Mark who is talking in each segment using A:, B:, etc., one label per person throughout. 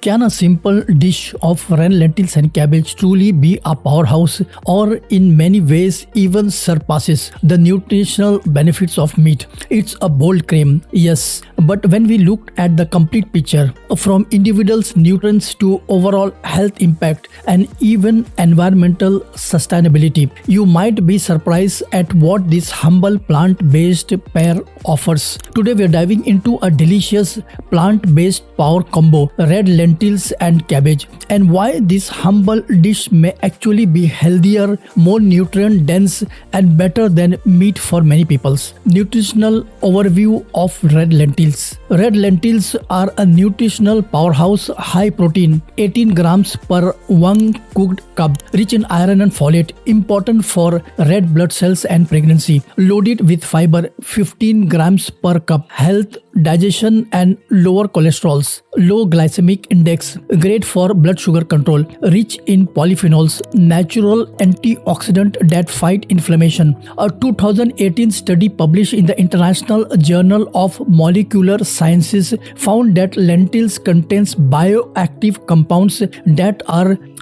A: Can a simple dish of red lentils and cabbage truly be a powerhouse, or in many ways even surpasses the nutritional benefits of meat? It's a bold claim, yes, but when we look at the complete picture, from individuals' nutrients to overall health impact and even environmental sustainability, you might be surprised at what this humble plant-based pair offers. Today we are diving into a delicious plant-based power combo, red lentils and cabbage, and why this humble dish may actually be healthier, more nutrient dense and better than meat for many peoples. Nutritional overview of red lentils. Red lentils are a nutritional powerhouse, high protein, 18 grams per 1 cooked cup, rich in iron and folate, important for red blood cells and pregnancy, loaded with fiber, 15 grams per cup, health, digestion and lower cholesterols, low glycemic index, great for blood sugar control, rich in polyphenols, natural antioxidant that fight inflammation. A 2018 study published in the International Journal of Molecular Sciences found that lentils contains bioactive compounds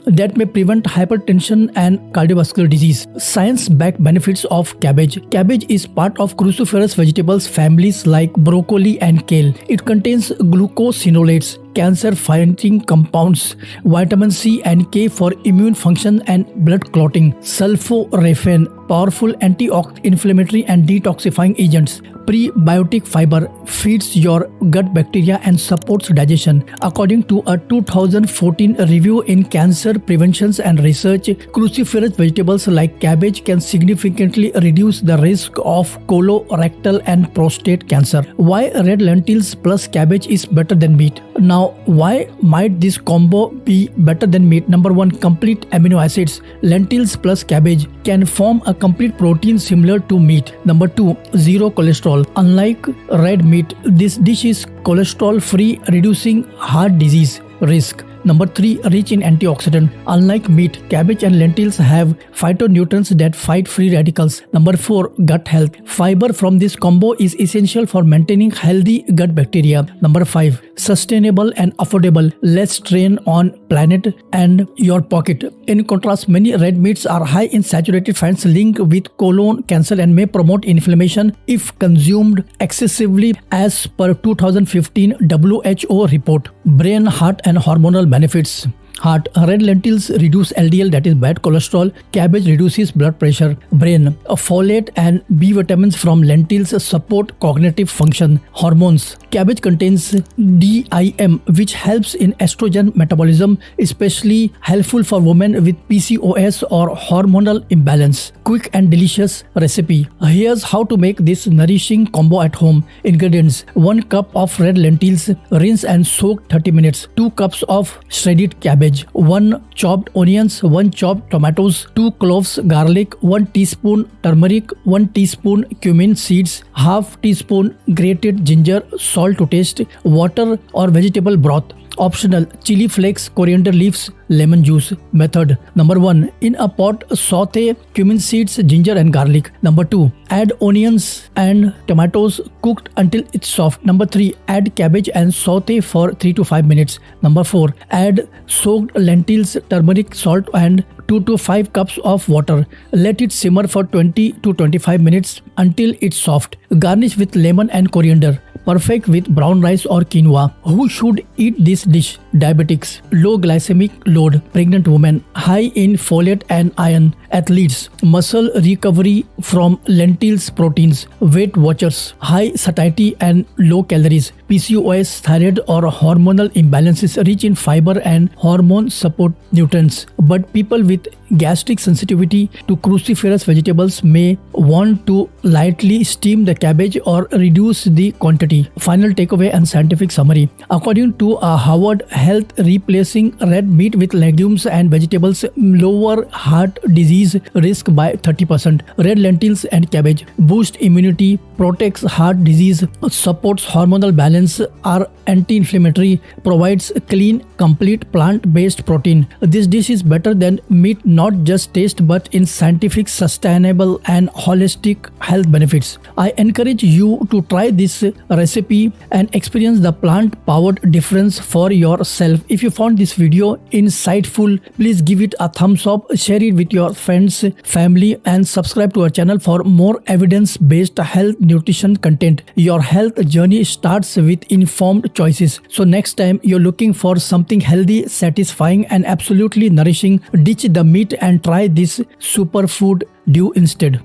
A: that may prevent hypertension and cardiovascular disease. Science-backed benefits of cabbage. Cabbage is part of cruciferous vegetables families like broccoli and kale. It contains glucosinolates, cancer-fighting compounds, vitamin C and K for immune function and blood clotting, sulforaphane, powerful anti-inflammatory and detoxifying agents, prebiotic fiber, feeds your gut bacteria and supports digestion. According to a 2014 review in Cancer Prevention and Research, cruciferous vegetables like cabbage can significantly reduce the risk of colorectal and prostate cancer. Why red lentils plus cabbage is better than meat? Now, why might this combo be better than meat? Number 1, complete amino acids. Lentils plus cabbage can form a complete protein similar to meat. Number 2, zero cholesterol. Unlike red meat, this dish is cholesterol free, reducing heart disease risk. Number 3, rich in antioxidant. Unlike meat, cabbage and lentils have phytonutrients that fight free radicals. Number 4, gut health. Fiber from this combo is essential for maintaining healthy gut bacteria. Number 5, sustainable and affordable. Less strain on planet and your pocket. In contrast, many red meats are high in saturated fats linked with colon cancer and may promote inflammation if consumed excessively, as per 2015 WHO report. Brain, heart and hormonal benefits. Heart. Red lentils reduce LDL, that is bad cholesterol. Cabbage reduces blood pressure. Brain. Folate and B vitamins from lentils support cognitive function. Hormones. Cabbage contains DIM, which helps in estrogen metabolism, especially helpful for women with PCOS or hormonal imbalance. Quick and delicious recipe. Here's how to make this nourishing combo at home. Ingredients: 1 cup of red lentils, rinse and soak 30 minutes. 2 cups of shredded cabbage, 1 chopped onions, 1 chopped tomatoes, 2 cloves garlic, 1 teaspoon turmeric, 1 teaspoon cumin seeds, half teaspoon grated ginger, salt to taste, water or vegetable broth. Optional: chili flakes, coriander leaves, lemon juice. Method: Number 1, in a pot saute cumin seeds, ginger and garlic. Number 2, add onions and tomatoes cooked until it's soft. Number 3, add cabbage and saute for 3 to 5 minutes. Number 4, add soaked lentils, turmeric, salt and 2 to 5 cups of water. Let it simmer for 20 to 25 minutes until it's soft. Garnish with lemon and coriander. Perfect with brown rice or quinoa. Who should eat this dish? Diabetics, low glycemic load, pregnant women, high in folate and iron, athletes, muscle recovery from lentils proteins, Weight Watchers, high satiety and low calories, PCOS, thyroid or hormonal imbalances, rich in fiber and hormone support nutrients. But people with gastric sensitivity to cruciferous vegetables may want to lightly steam the cabbage or reduce the quantity. Final takeaway and scientific summary. According to Harvard Health, replacing red meat with legumes and vegetables lower heart disease risk by 30%. Red lentils and cabbage boost immunity, protects heart disease, supports hormonal balance, are anti-inflammatory, provides clean, complete plant-based protein. This dish is better than meat, not just taste but in scientific, sustainable and holistic health benefits. I encourage you to try this recipe and experience the plant-powered difference for yourself yourself. If you found this video insightful, please give it a thumbs up, share it with your friends, family, and subscribe to our channel for more evidence-based health nutrition content. Your health journey starts with informed choices. So next time you're looking for something healthy, satisfying, and absolutely nourishing, ditch the meat and try this superfood due instead.